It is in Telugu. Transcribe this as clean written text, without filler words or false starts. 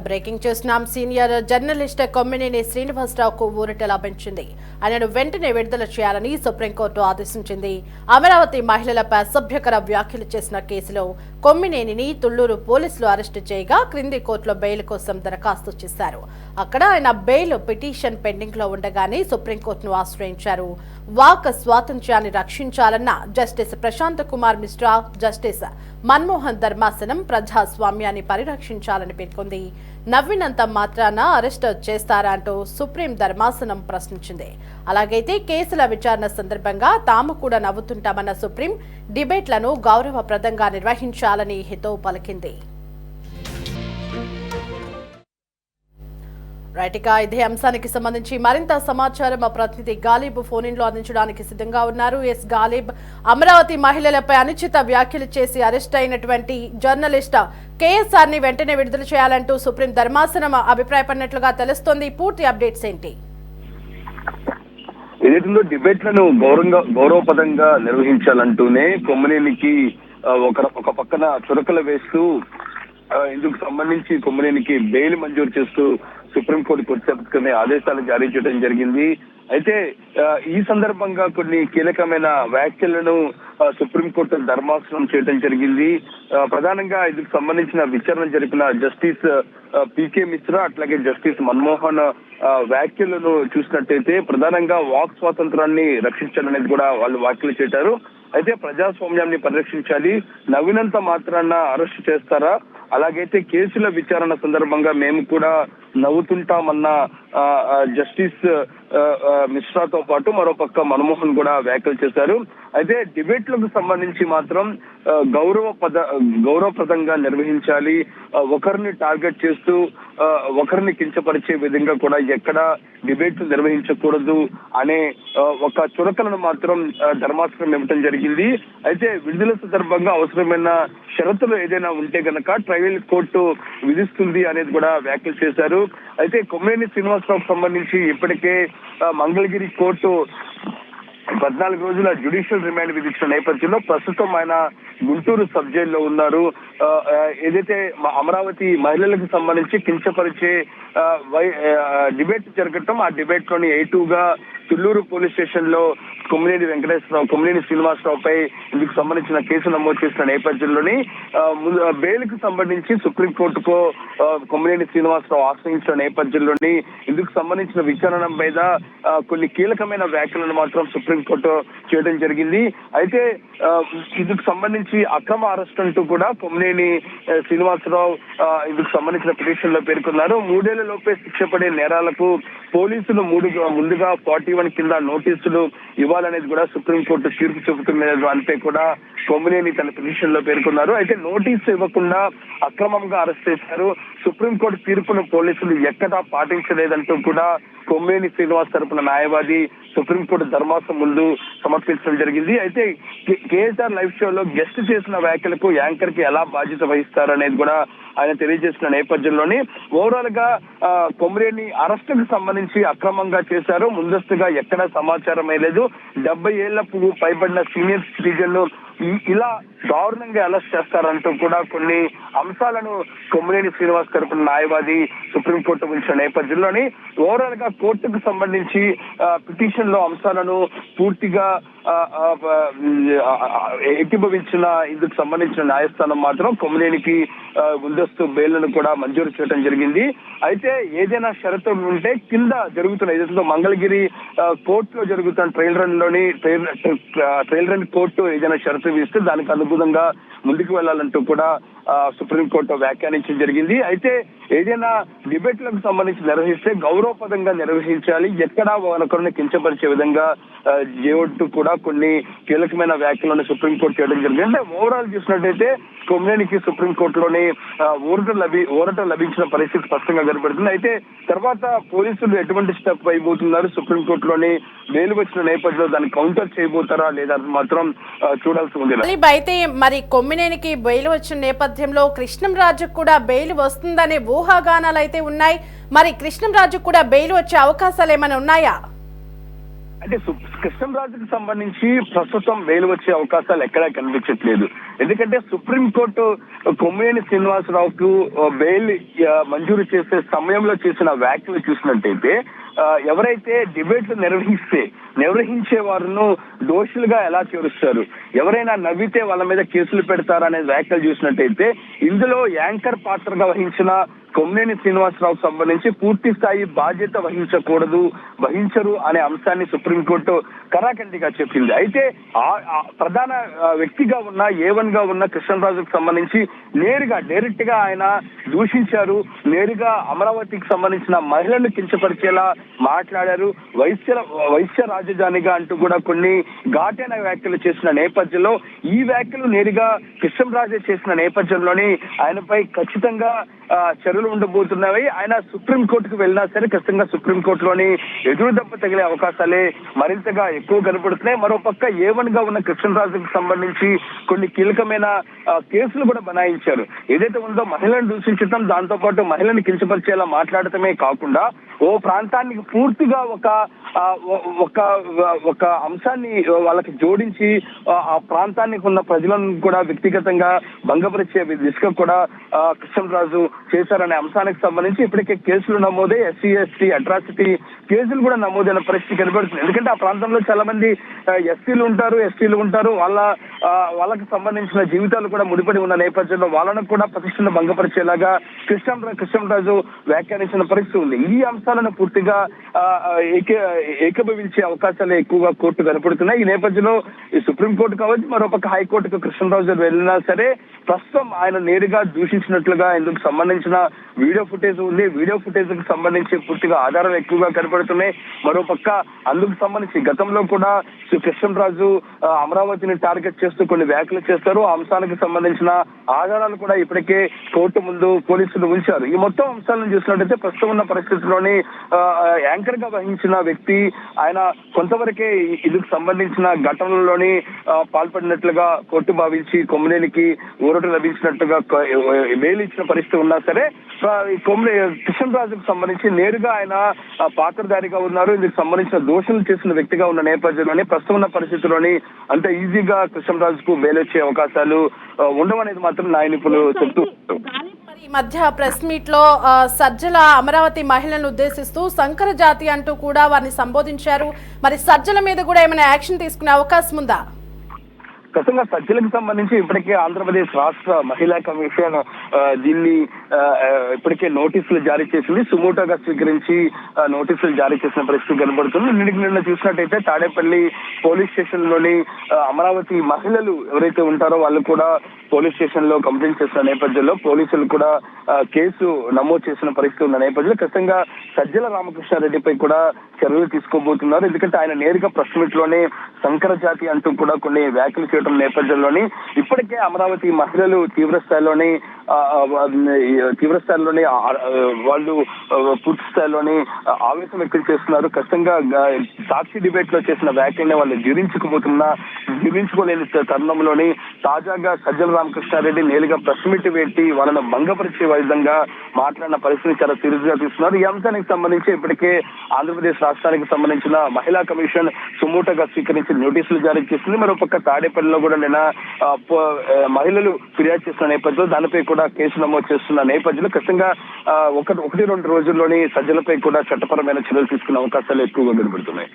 బ్రేకింగ్ చూస్తున్నాం. సీనియర్ జర్నలిస్ట్ కొమ్మినేని శ్రీనివాసరావుకు ఊరట లభించింది. ఆయనను వెంటనే విడుదల చేయాలని సుప్రీంకోర్టు ఆదేశించింది. అమరావతి మహిళలపై అసభ్యకర వ్యాఖ్యలు చేసిన కేసులో కొమ్మినేనిని తుళ్లూరు పోలీసులు అరెస్టు చేయగా క్రింది కోర్టులో బెయిల్ కోసం దరఖాస్తు చేశారు. అక్కడ ఆయన బెయిల్ పిటిషన్ పెండింగ్ లో ఉండగానే సుప్రీంకోర్టును ఆశ్రయించారు. వాక్ స్వాతంత్ర్యాన్ని రక్షించాలన్న జస్టిస్ ప్రశాంత్ కుమార్ మిశ్రా, జస్టిస్ మన్మోహన్ ధర్మాసనం ప్రజాస్వామ్యాన్ని పరిరక్షించాలని పేర్కొంది. నవ్వినంత మాత్రాన అరెస్ట్ చేస్తారా అంటూ సుప్రీం ధర్మాసనం ప్రశ్నించింది. అలాగైతే కేసుల విచారణ సందర్భంగా తాము కూడా నవ్వుతుంటామన్న సుప్రీం డిబేట్లను గౌరవప్రదంగా నిర్వహించాలని హితవు పలికింది. రైట్గా ఇదే అంశానికి సంబంధించి మరింత సమాచారం మా ప్రతినిధి గాలిబ్ ఫోన్ ఇన్ లో అందించడానికి సిద్ధంగా ఉన్నారు. ఎస్ గాలిబ్, అమరావతి మహిళలపై అనుచిత వ్యాఖ్యలు చేసి అరెస్ట్ అయినటువంటి జర్నలిస్ట్ కేఎస్ఆర్ ని వెంటనే విడుదల చేయాలంటూ సుప్రీం ధర్మాసనం అభిప్రాయపడినట్లుగా తెలుస్తోంది. పూర్తి అప్డేట్స్ ఏంటి? ఏదైతుందో డిబేట్లను గౌరవపదంగా నిర్వహించాలంటూనే కొమ్మినేనికి ఒక పక్కన చురకలు వేస్తూ ఇందుకు సంబంధించి కొమ్మినేనికి బెయిల్ మంజూరు చేస్తూ సుప్రీంకోర్టు కొద్దిసేపటికనే ఆదేశాలు జారీ చేయడం జరిగింది. అయితే ఈ సందర్భంగా కొన్ని కీలకమైన వ్యాఖ్యలను సుప్రీంకోర్టు ధర్మాసనం చేయడం జరిగింది. ప్రధానంగా ఇందుకు సంబంధించిన విచారణ జరిపిన జస్టిస్ పికే మిశ్రా అట్లాగే జస్టిస్ మన్మోహన్ వ్యాఖ్యలను చూసినట్టయితే ప్రధానంగా వాక్ స్వాతంత్రాన్ని రక్షించాలనేది కూడా వాళ్ళు వ్యాఖ్యలు చేశారు. అయితే ప్రజాస్వామ్యాన్ని పరిరక్షించాలి, నవ్వినంత మాత్రాన అరెస్ట్ చేస్తారా, అలాగైతే కేసుల విచారణ సందర్భంగా మేము కూడా నవ్వుతుంటామన్న జస్టిస్ మిశ్రాతో పాటు మరోపక్క మన్మోహన్ కూడా వ్యాఖ్యలు చేశారు. అయితే డిబేట్లకు సంబంధించి మాత్రం గౌరవప్రదంగా నిర్వహించాలి, ఒకరిని టార్గెట్ చేస్తూ ఒకరిని కించపరిచే విధంగా కూడా ఎక్కడ డిబేట్లు నిర్వహించకూడదు అనే ఒక చురకలను మాత్రం ధర్మాసనం ఇవ్వటం జరిగింది. అయితే విడుదల సందర్భంగా అవసరమైన షరతులు ఏదైనా ఉంటే గనక ట్రయల్ కోర్టు విధిస్తుంది అనేది కూడా వ్యాఖ్యలు చేశారు. అయితే కొమ్మినేని శ్రీనివాసరావుకు సంబంధించి ఇప్పటికే మంగళగిరి కోర్టు 14 రోజుల జ్యుడిషియల్ రిమాండ్ విధించిన నేపథ్యంలో ప్రస్తుతం ఆయన గుంటూరు సబ్ జైల్లో ఉన్నారు. ఏదైతే అమరావతి మహిళలకు సంబంధించి కించపరిచే డిబేట్ జరగటం, ఆ డిబేట్ లోని A2గా తుళ్లూరు పోలీస్ స్టేషన్ లో కొమ్మినేని శ్రీనివాసరావుపై ఇందుకు సంబంధించిన కేసు నమోదు చేసిన నేపథ్యంలోని బెయిల్ కు సంబంధించి సుప్రీంకోర్టుకు కొమ్మినేని శ్రీనివాసరావు ఆశ్రయించిన నేపథ్యంలోని ఇందుకు సంబంధించిన విచారణ మీద కొన్ని కీలకమైన వ్యాఖ్యలను మాత్రం సుప్రీంకోర్టు చేయడం జరిగింది. అయితే ఇందుకు సంబంధించి అక్రమ అరెస్ట్ అంటూ కూడా కొమ్మినేని శ్రీనివాసరావు ఇందుకు సంబంధించిన పిటిషన్ లో పేర్కొన్నారు. 3 ఏళ్ల లోపే శిక్ష పడే నేరాలకు పోలీసులు ముందుగా 41 కింద నోటీసులు ఇవ్వాలనేది కూడా సుప్రీంకోర్టు తీర్పు చెబుతున్నది అంతే కూడా కొమ్మినేని తన పిటిషన్ లో పేర్కొన్నారు. అయితే నోటీసు ఇవ్వకుండా అక్రమంగా అరెస్ట్ చేశారు. సుప్రీంకోర్టు తీర్పును పోలీసులు ఎక్కడా పాటించలేదంటూ కూడా కొమ్మినేని శ్రీనివాస్ తరపున న్యాయవాది సుప్రీంకోర్టు ధర్మాసనం ముందు సమర్పించడం జరిగింది. అయితే కేఎస్ఆర్ లైవ్ షోలో గెస్ట్ చేసిన వ్యాఖ్యలకు యాంకర్ కి ఎలా బాధ్యత వహిస్తారనేది కూడా ఆయన తెలియజేసిన నేపథ్యంలోని ఓవరాల్ గా కొమ్మినేని అరెస్టుకు సంబంధించి అక్రమంగా చేశారు, ముందస్తుగా ఎక్కడా సమాచారం లేదు, 70 ఏళ్లకు పైబడిన సీనియర్ సిటిజన్లు ఇలా దారుణంగా అరెస్ట్ చేస్తారంటూ కూడా కొన్ని అంశాలను కొమ్మినేని శ్రీనివాస్ తరపున న్యాయవాది సుప్రీంకోర్టు ఉంచిన నేపథ్యంలోని ఓవరాల్ గా కోర్టుకు సంబంధించి పిటిషన్ లో అంశాలను పూర్తిగా ఏకీభవించిన ఇందుకు సంబంధించిన న్యాయస్థానం మాత్రం కొమ్మినేనికి ముందస్తు బెయిల్ను కూడా మంజూరు చేయడం జరిగింది. అయితే ఏదైనా షరతులు ఉంటే కింద జరుగుతున్న ఏదైతే మంగళగిరి కోర్టులో జరుగుతున్న ట్రయల్ రన్ కోర్టు ఏదైనా షరతు ఇస్తే దానికి అనుగుణంగా ముందుకు వెళ్లాలంటూ కూడా సుప్రీంకోర్టు వ్యాఖ్యానించడం జరిగింది. అయితే ఏదైనా డిబేట్లకు సంబంధించి నిర్వహిస్తే గౌరవపదంగా నిర్వహించాలి, ఎక్కడా ఒకరిని కించపరిచే విధంగా చేయొద్దు కూడా కొన్ని కీలకమైన వ్యాఖ్యలను సుప్రీంకోర్టు చేయడం జరిగింది. అంటే ఓవరాల్ చూసినట్టయితే కొమ్మినేనికి సుప్రీంకోర్టులోని ఊరట లభించిన పరిస్థితి స్పష్టంగా కనబడుతుంది. అయితే తర్వాత పోలీసులు ఎటువంటి స్టెప్ అయిపోతున్నారు, సుప్రీంకోర్టులోని బెయిల్ వచ్చిన నేపథ్యంలో దాన్ని కౌంటర్ చేయబోతారా లేదా మాత్రం చూడాల్సి ఉంది. అయితే మరి కొమ్మినేనికి బెయిల్ వచ్చిన నేపథ్యంలో కృష్ణంరాజు కూడా బెయిల్ వస్తుందనే ఊహాగానాలు అయితే ఉన్నాయి. మరి కృష్ణంరాజు కూడా బెయిల్ వచ్చే అవకాశాలు ఏమైనా ఉన్నాయా? అంటే కృష్ణంరాజుకి సంబంధించి ప్రస్తుతం బెయిల్ వచ్చే అవకాశాలు ఎక్కడా కనిపించట్లేదు. ఎందుకంటే సుప్రీంకోర్టు కొమ్మినేని శ్రీనివాసరావుకు బెయిల్ మంజూరు చేసే సమయంలో చేసిన వ్యాఖ్యలు చూసినట్టయితే ఎవరైతే డిబేట్లు నిర్వహించే వారిను దోషులుగా ఎలా చేరుస్తారు, ఎవరైనా నవ్వితే వాళ్ళ మీద కేసులు పెడతారనే వ్యాఖ్యలు చూసినట్టయితే ఇందులో యాంకర్ పాత్రగా వహించిన కొమ్మినేని శ్రీనివాసరావు సంబంధించి పూర్తి స్థాయి బాధ్యత వహించరు అనే అంశాన్ని సుప్రీంకోర్టు కరాఖండిగా చెప్పింది. అయితే ప్రధాన వ్యక్తిగా ఉన్న A1 గా ఉన్న కృష్ణరాజుకు సంబంధించి డైరెక్ట్ గా ఆయన నేరుగా అమరావతికి సంబంధించిన మహిళలను కించపరిచేలా మాట్లాడారు. వైశ్య రాజధానిగా అంటూ కూడా కొన్ని ఘాటైన వ్యాఖ్యలు చేసిన నేపథ్యంలో ఈ వ్యాఖ్యలు నేరుగా కృష్ణరాజే చేసిన నేపథ్యంలోని ఆయనపై ఖచ్చితంగా చర్యలు ఉండబోతున్నాయి. ఆయన సుప్రీంకోర్టుకు వెళ్ళినా సరే ఖచ్చితంగా సుప్రీంకోర్టులోని ఎదురు దెబ్బ తగిలే అవకాశాలే మరింతగా ఎక్కువ కనపడుతున్నాయి. మరోపక్క A1 గా ఉన్న కృష్ణరాజుకు సంబంధించి కొన్ని కీలకమైన కేసులు కూడా బనాయించారు. ఏదైతే ఉందో మహిళలను దూషించడం, దాంతో పాటు మహిళలను కించపరిచేలా మాట్లాడటమే కాకుండా ఓ ప్రాంతానికి పూర్తిగా ఒక అంశాన్ని వాళ్ళకి జోడించి ఆ ప్రాంతానికి ఉన్న ప్రజలను కూడా వ్యక్తిగతంగా భంగపరిచే దిశగా కూడా కృష్ణరాజు చేశారనే అంశానికి సంబంధించి ఇప్పటికే కేసులు నమోదై SC/ST అట్రాసిటీ కేసులు కూడా నమోదైన పరిస్థితి కనబడుతుంది. ఎందుకంటే ఆ ప్రాంతంలో చాలా మంది SCలు ఉంటారు, STలు ఉంటారు. వాళ్ళకి సంబంధించిన జీవితాలు కూడా ముడిపడి ఉన్న నేపథ్యంలో వాళ్ళను కూడా ప్రతిష్టను భంగపరిచేలాగా కృష్ణరాజు వ్యాఖ్యానించిన పరిస్థితి ఉంది. ఈ అంశాలను పూర్తిగా ఏకీభవించే అవకాశాలు ఎక్కువగా కోర్టు కనపడుతున్నాయి. ఈ నేపథ్యంలో ఈ సుప్రీంకోర్టు కావచ్చు, మరోపక్క హైకోర్టుకు కృష్ణరాజు వెళ్ళినా సరే ప్రస్తుతం ఆయన నేరుగా దూషించినట్లుగా ఇందుకు సంబంధించిన వీడియో ఫుటేజ్ ఉంది. వీడియో ఫుటేజ్ కు సంబంధించి పూర్తిగా ఆధారాలు ఎక్కువగా కనపడుతున్నాయి. మరోపక్క అందుకు సంబంధించి గతంలో కూడా కృష్ణరాజు అమరావతిని టార్గెట్ చేస్తూ కొన్ని వ్యాఖ్యలు చేస్తారు. ఆ అంశానికి సంబంధించిన ఆధారాలు కూడా ఇప్పటికే కోర్టు ముందు పోలీసులు ఉంచారు. ఈ మొత్తం అంశాలను చూసినట్టయితే ప్రస్తుతం ఉన్న పరిస్థితుల్లోని యాంకర్ గా వహించిన వ్యక్తి ఆయన కొంతవరకే ఇందుకు సంబంధించిన ఘటనలోని పాల్పడినట్లుగా కోర్టు భావించి కొమ్మినేనికి ఊరట లభించినట్టుగా బెయిల్ ఇచ్చిన పరిస్థితి ఉన్నా సరే కృష్ణరాజుకు సంబంధించి నేరుగా ఆయన పాత్రధారిగా ఉన్నారు. ఇందుకు సంబంధించిన దోషులు చేసిన వ్యక్తిగా ఉన్న నేపథ్యంలోనే ప్రస్తుతం ఉన్న పరిస్థితుల్లోని అంత ఈజీగా కృష్ణరాజుకు బెయిల్ వచ్చే అవకాశాలు ఉండవనేది మాత్రం న్యాయ నిపుణులు చెప్తూ. ఈ మధ్య ప్రెస్ మీట్ లో సజ్జల అమరావతి మహిళలను ఉద్దేశిస్తూ సంకర జాతి అంటూ కూడా వారిని సంబోధించారు. మరి సజ్జల మీద కూడా ఏమైనా యాక్షన్ తీసుకునే అవకాశం ఉందా? ఖచ్చితంగా సజ్జలకు సంబంధించి ఇప్పటికే ఆంధ్రప్రదేశ్ రాష్ట్ర మహిళా కమిషన్ దీన్ని ఇప్పటికే నోటీసులు జారీ చేసింది. సుమోటోగా స్వీకరించి నోటీసులు జారీ చేసిన పరిస్థితి కనబడుతుంది. నిన్న చూసినట్టయితే తాడేపల్లి పోలీస్ స్టేషన్ లోని అమరావతి మహిళలు ఎవరైతే ఉంటారో వాళ్ళు కూడా పోలీస్ స్టేషన్ లో కంప్లైంట్ చేసిన నేపథ్యంలో పోలీసులు కూడా కేసు నమోదు చేసిన పరిస్థితి ఉన్న నేపథ్యంలో ఖచ్చితంగా సజ్జల రామకృష్ణారెడ్డిపై కూడా చర్యలు తీసుకోబోతున్నారు. ఎందుకంటే ఆయన నేరుగా ప్రెస్ మీట్ లోనే సంకర జాతి అంటూ కూడా కొన్ని వ్యాఖ్యలు చేయడం నేపథ్యంలోని ఇప్పటికే అమరావతి మహిళలు తీవ్ర స్థాయిలోని వాళ్ళు పూర్తి స్థాయిలోని ఆవేశం వ్యక్తం చేస్తున్నారు. ఖచ్చితంగా సాక్షి డిబేట్ లో చేసిన వ్యాఖ్యల్ని వాళ్ళు జీర్ణించుకోలేని తరుణంలోని తాజాగా సజ్జల రామకృష్ణారెడ్డి నేరుగా ప్రెస్ మీట్ పెట్టి వాళ్ళను భంగపరిచే విధంగా మాట్లాడిన పరిస్థితిని చాలా సీరియస్ గా తీసుకున్నారు. ఈ అంశానికి సంబంధించి ఇప్పటికే ఆంధ్రప్రదేశ్ రాష్ట్రానికి సంబంధించిన మహిళా కమిషన్ సుమోటోగా స్వీకరించి నోటీసులు జారీ చేసింది. మరోపక్క తాడేపల్లిలో కూడా నిన్న మహిళలు ఫిర్యాదు చేసిన నేపథ్యంలో దానిపై కూడా కేసు నమోదు చేస్తున్న నేపథ్యంలో ఖచ్చితంగా 1-2 రోజుల్లోని సజ్జలపై కూడా చట్టపరమైన చర్యలు తీసుకునే అవకాశాలు ఎక్కువగా కనబడుతున్నాయి.